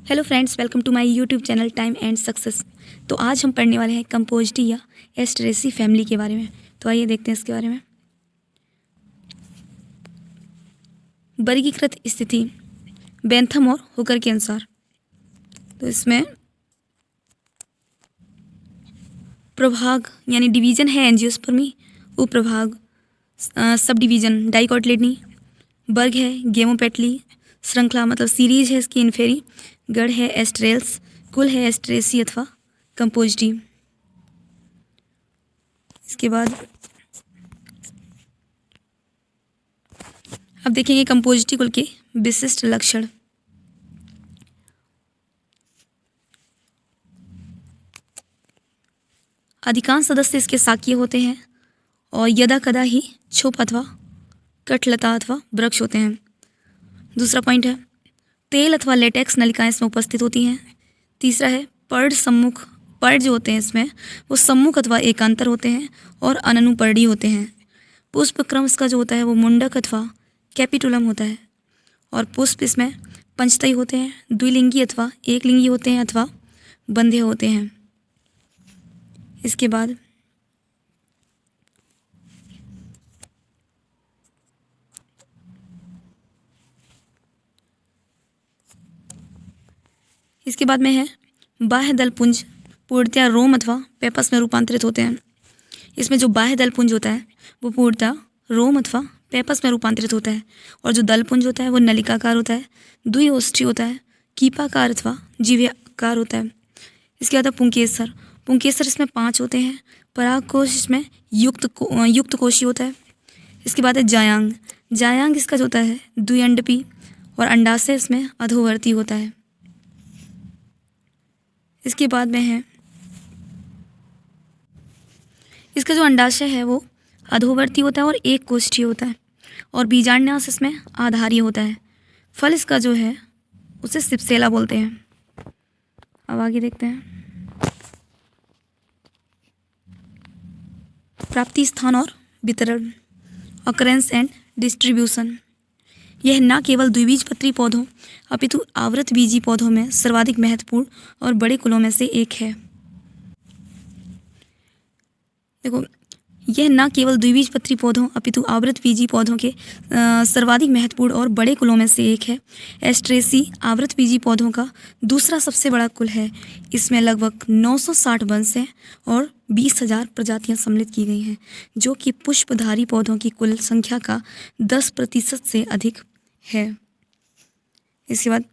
Hello friends, welcome to my YouTube channel time and success. तो आज हम पढ़ने वाले हैं कंपोजिटी या एस्टेरेसी फैमिली के बारे में। तो आइए देखते हैं इसके बारे में। वर्गीकृत स्थिति बेंथम और हुकर के अनुसार। तो इसमें प्रभाग यानी डिवीजन है एंजियोस्पर्मी, उपप्रभाग सब डिवीजन डाइकोटिलेडनी, वर्ग है गेमोपेटली, श्रृंखला मतलब सीरीज है इसकी इन्फेरी, गढ़ है एस्ट्रेल्स, कुल है एस्ट्रेसी अथवा कंपोजिटी। इसके बाद अब देखेंगे कंपोजिटी कुल के विशिष्ट लक्षण। अधिकांश सदस्य इसके शाकीय होते हैं और यदा कदा ही छोप अथवा कठलता अथवा वृक्ष होते हैं। दूसरा पॉइंट है तेल अथवा लेटेक्स नलिकाएं इसमें उपस्थित होती हैं। तीसरा है पर्ड जो होते हैं इसमें वो सम्मुख अथवा एकांतर होते हैं और अननुपर्डी होते हैं। पुष्प क्रम इसका जो होता है वो मुंडक अथवा कैपिटुलम होता है और पुष्प इसमें पंचतई होते हैं, द्विलिंगी अथवा एकलिंगी होते हैं अथवा बंधे होते हैं। इसके बाद में है बाह्य दलपुंज पूर्णतया रोम अथवा पेपस में रूपांतरित होते हैं। इसमें जो बाह्य दलपुंज होता है वो पूर्णतया रोम अथवा पेपस में रूपांतरित होता है और जो दलपुंज होता है वो नलिकाकार होता है, द्विओष्ठी होता है, कीपाकार अथवा जीव्याकार होता है। इसके बाद पुंकेसर इसमें 5 होते हैं। परागकोश इसमें युक्त कोशी होता है। इसके बाद है जायांग इसका जो होता है द्विअंडपी और अंडाशय इसमें अधोवर्ती होता है। इसके बाद में है इसका जो अंडाशय है वो अधोवर्ती होता है और एक कोष्ठीय होता है और बीजांडाश इसमें आधारी होता है। फल इसका जो है उसे सिपसेला बोलते हैं। अब आगे देखते हैं प्राप्ति स्थान और वितरण, ऑकरेंस एंड डिस्ट्रीब्यूशन। यह न केवल द्विबीजपत्री पौधों अपितु आवृत बीजी पौधों में सर्वाधिक महत्वपूर्ण और बड़े कुलों में से एक है। देखो, यह न केवल द्विबीजपत्री पौधों अपितु आवृत बीजी पौधों के सर्वाधिक महत्वपूर्ण और बड़े कुलों में से एक है। एस्ट्रेसी आवृत बीजी पौधों का दूसरा सबसे बड़ा कुल है। इसमें लगभग 960 वंश हैं और 20,000 प्रजातियां सम्मिलित की गई हैं, जो कि पुष्पधारी पौधों की कुल संख्या का 10% से अधिक है। इसके बाद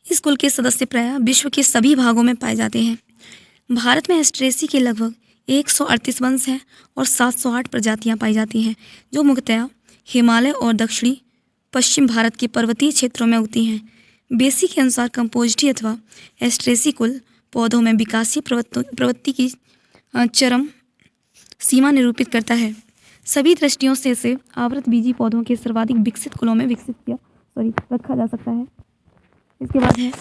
इस कुल के सदस्य प्रायः विश्व के सभी भागों में पाए जाते हैं। भारत में एस्ट्रेसी के लगभग 138 वंश हैं और 708 प्रजातियां पाई जाती हैं, जो मुख्यतः हिमालय और दक्षिणी पश्चिम भारत के पर्वतीय क्षेत्रों में उगती हैं। बेसी के अनुसार कंपोजिटी अथवा एस्ट्रेसी कुल पौधों में विकासीय प्रवृत्ति की चरम सीमा निरूपित करता है। सभी दृष्टियों से इसे आवृत बीजी पौधों के सर्वाधिक विकसित कुलों में रखा जा सकता है। इसके बाद है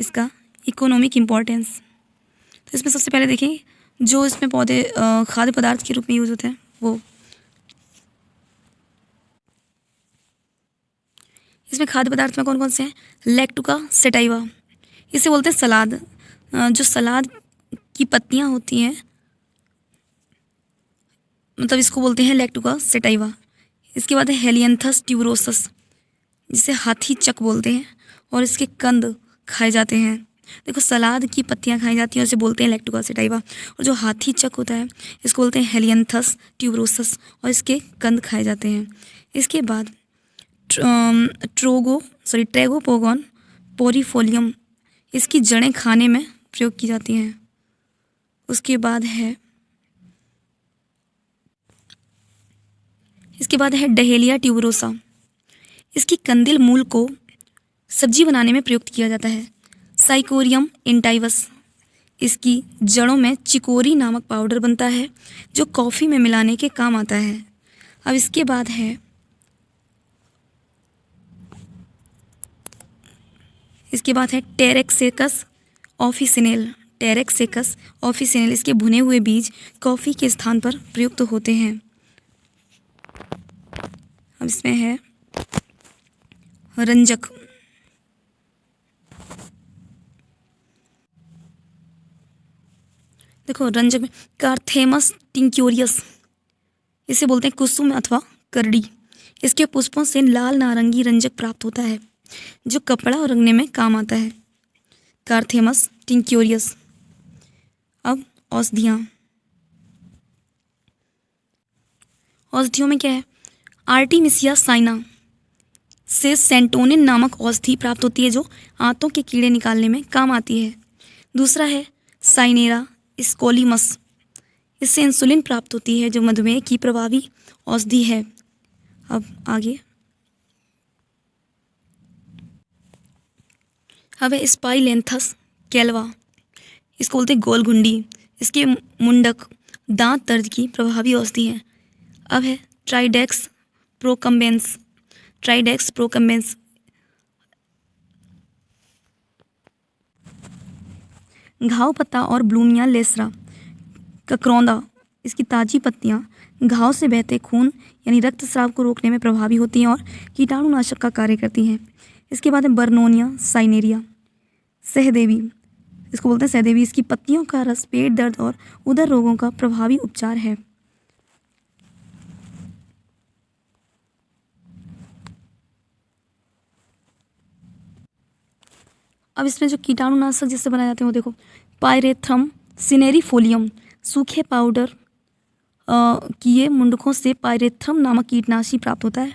इसका इकोनॉमिक इम्पोर्टेंस। तो इसमें सबसे पहले देखें जो इसमें पौधे खाद्य पदार्थ के रूप में यूज होते हैं वो इसमें खाद्य पदार्थ में कौन कौन से हैं? लैक्टुका सेटाइवा, इसे बोलते हैं सलाद। जो सलाद की पत्तियां होती हैं मतलब इसको बोलते हैं लैक्टुका सेटाइवा। इसके बाद है हेलियंथस ट्यूबरोसस, जिसे हाथी चक बोलते हैं और इसके कंद खाए जाते हैं। देखो, सलाद की पत्तियां खाई जाती हैं, उसे बोलते हैं लैक्टुका सेटाइवा, और जो हाथी चक होता है इसको बोलते हैं हेलियंथस ट्यूबरोसस और इसके कंद खाए जाते हैं। इसके बाद ट्रेगोपोगन पोरिफोलियम, इसकी जड़ें खाने में प्रयोग की जाती हैं। उसके बाद है डहेलिया ट्यूबरोसा, इसकी कंदिल मूल को सब्जी बनाने में प्रयुक्त किया जाता है। साइकोरियम इंटाइवस, इसकी जड़ों में चिकोरी नामक पाउडर बनता है जो कॉफ़ी में मिलाने के काम आता है। अब इसके बाद है टेरेक्सेकस ऑफिसिनेल, इसके भुने हुए बीज कॉफ़ी के स्थान पर प्रयुक्त होते हैं। अब इसमें है रंजक। देखो रंजक में कार्थेमस टिंक्योरियस, इसे बोलते हैं कुसुम अथवा करड़ी। इसके पुष्पों से लाल नारंगी रंजक प्राप्त होता है जो कपड़ा रंगने में काम आता है। कार्थेमस टिंक्योरियस। अब औषधियाँ। औषधियों में क्या है? आर्टिमिसिया साइना से सेंटोनिन नामक औषधि प्राप्त होती है जो आंतों के कीड़े निकालने में काम आती है। दूसरा है साइनेरा स्कोलिमस, इससे इंसुलिन प्राप्त होती है जो मधुमेह की प्रभावी औषधि है। अब आगे अब है स्पाइलेंथस कैल्वा, इसको बोलते हैं गोलघुंडी। इसके मुंडक दांत दर्द की प्रभावी औषधि है। अब है ट्राइडेक्स प्रोकम्बेंस। ट्राइडेक्स प्रोकम्बेंस घाव पत्ता और ब्लूमिया लेसरा ककरौंदा, इसकी ताज़ी पत्तियाँ घाव से बहते खून यानी रक्तस्राव को रोकने में प्रभावी होती हैं और कीटाणुनाशक का कार्य करती हैं। इसके बाद है बर्नोनिया साइनेरिया सहदेवी, इसको बोलते हैं सहदेवी। इसकी पत्तियों का रस पेट दर्द और उदर रोगों का प्रभावी उपचार है। अब इसमें जो कीटाणुनाशक जिससे बनाए जाते हैं वो देखो पायरेथ्रम सिनेरिफोलियम, सूखे पाउडर किए मुंडकों से पायरेथ्रम नामक कीटनाशी प्राप्त होता है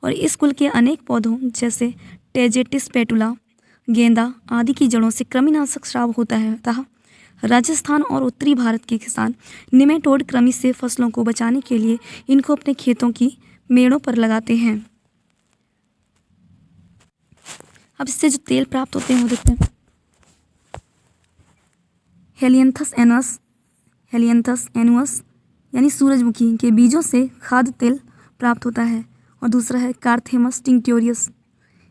और इस कुल के अनेक पौधों जैसे टेजेटिस पेटुला गेंदा आदि की जड़ों से कृमिनाशक स्राव होता है। अतः राजस्थान और उत्तरी भारत के किसान निमेटोड कृमि से फसलों को बचाने के लिए इनको अपने खेतों की मेड़ों पर लगाते हैं। अब इससे जो तेल प्राप्त होते हैं वो देखते हैं। हेलियंथस एनुअस यानी सूरजमुखी के बीजों से खाद्य तेल प्राप्त होता है। और दूसरा है कार्थेमस टिंक्टोरियस,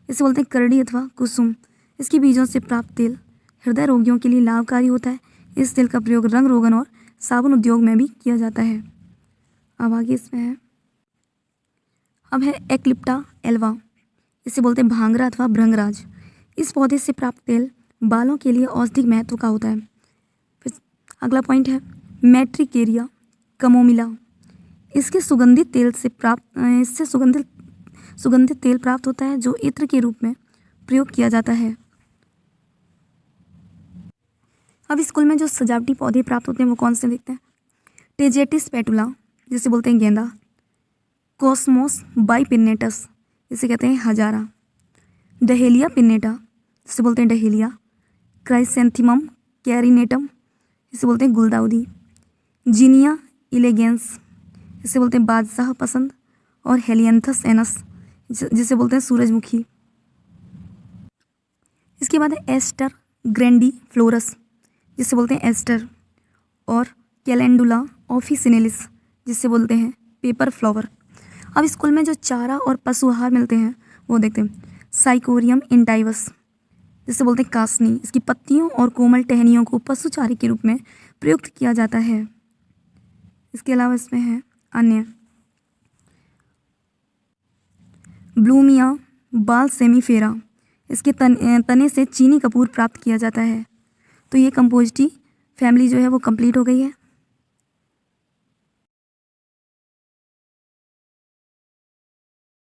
इसे बोलते हैं करड़ी अथवा कुसुम। इसके बीजों से प्राप्त तेल हृदय रोगियों के लिए लाभकारी होता है। इस तेल का प्रयोग रंग रोगन और साबुन उद्योग में भी किया जाता है। अब आगे इसमें है अब है एक्लिप्टा एल्वा, इसे बोलते हैं भांगरा अथवा भृंगराज। इस पौधे से प्राप्त तेल बालों के लिए औषधिक महत्व का होता है। फिर अगला पॉइंट है मैट्रिकेरिया कमोमिला, इसके सुगंधित तेल से सुगंधित तेल प्राप्त होता है जो इत्र के रूप में प्रयोग किया जाता है। अब स्कूल में जो सजावटी पौधे प्राप्त होते हैं वो कौन से देखते हैं। टेजेटिस पेटुला जिसे बोलते हैं गेंदा, कॉस्मोस बाइपिन्नेटस इसे कहते हैं हजारा, डहेलिया पिन्नेटा जिसे बोलते हैं डहेलिया, क्राइसेंथिमम कैरिनेटम इसे बोलते हैं गुलदाउदी, जीनिया इलेगेंस इसे बोलते हैं बादशाह पसंद, और हेलियंथस एनस जिसे बोलते हैं सूरजमुखी। इसके बाद है एस्टर ग्रैंडी फ्लोरस जिसे बोलते हैं एस्टर, और कैलेंडुला ऑफिसिनेलिस जिसे बोलते हैं पेपर फ्लावर। अब स्कूल में जो चारा और पशु आहार मिलते हैं वो देखते हैं। साइकोरियम इंटाइवस जिसे बोलते हैं कासनी, इसकी पत्तियों और कोमल टहनियों को पशु चारे के रूप में प्रयुक्त किया जाता है। इसके अलावा इसमें है अन्य ब्लूमिया बालसेमीफेरा, इसके तने से चीनी कपूर प्राप्त किया जाता है। तो ये कंपोजिटी फैमिली जो है वो कंप्लीट हो गई है।